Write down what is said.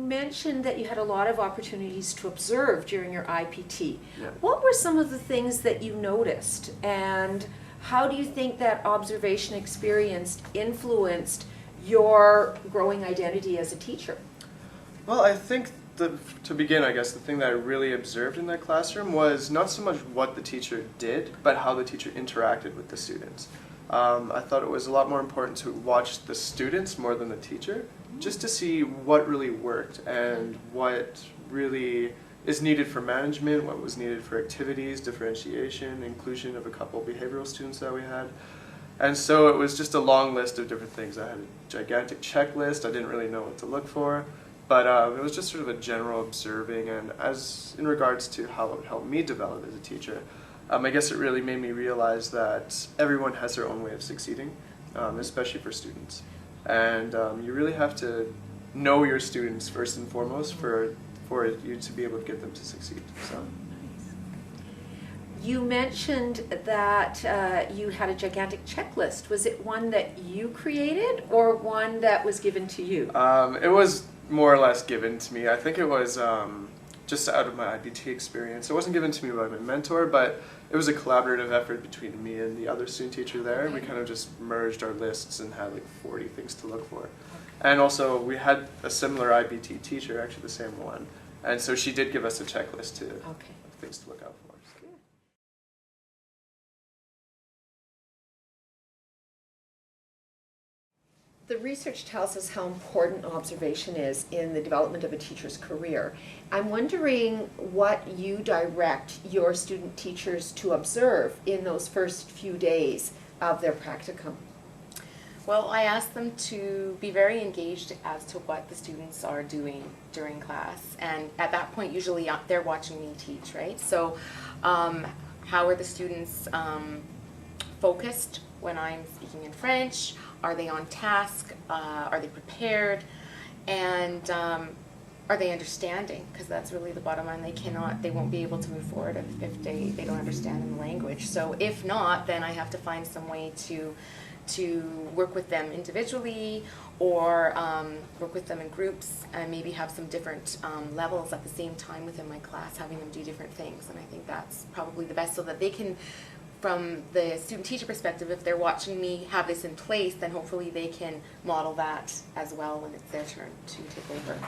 mentioned that you had a lot of opportunities to observe during your IPT. Yeah. What were some of the things that you noticed, and how do you think that observation experience influenced your growing identity as a teacher? Well, I think to begin, I guess the thing that I really observed in that classroom was not so much what the teacher did, but how the teacher interacted with the students. I thought it was a lot more important to watch the students more than the teacher, just to see what really worked and what really is needed for management, what was needed for activities, differentiation, inclusion of a couple behavioral students that we had. And so it was just a long list of different things. I had a gigantic checklist. I didn't really know what to look for. But it was just sort of a general observing, and as in regards to how it helped me develop as a teacher, I guess it really made me realize that everyone has their own way of succeeding, especially for students. And you really have to know your students first and foremost for you to be able to get them to succeed. So. You mentioned that you had a gigantic checklist. Was it one that you created or one that was given to you? It was more or less given to me. I think it was just out of my IPT experience. It wasn't given to me by my mentor, but it was a collaborative effort between me and the other student teacher there. We kind of just merged our lists and had like 40 things to look for. And also we had a similar IPT teacher, actually the same one. And so she did give us a checklist of things to look out for. The research tells us how important observation is in the development of a teacher's career. I'm wondering what you direct your student teachers to observe in those first few days of their practicum. Well, I ask them to be very engaged as to what the students are doing during class, and at that point usually they're watching me teach, right? So how are the students focused when I'm speaking in French? Are they on task? Are they prepared? And are they understanding? Because that's really the bottom line. They won't be able to move forward if they don't understand the language. So if not, then I have to find some way to work with them individually, or work with them in groups, and maybe have some different levels at the same time within my class, having them do different things. And I think that's probably the best, so that they can, from the student-teacher perspective, if they're watching me have this in place, then hopefully they can model that as well when it's their turn to take over.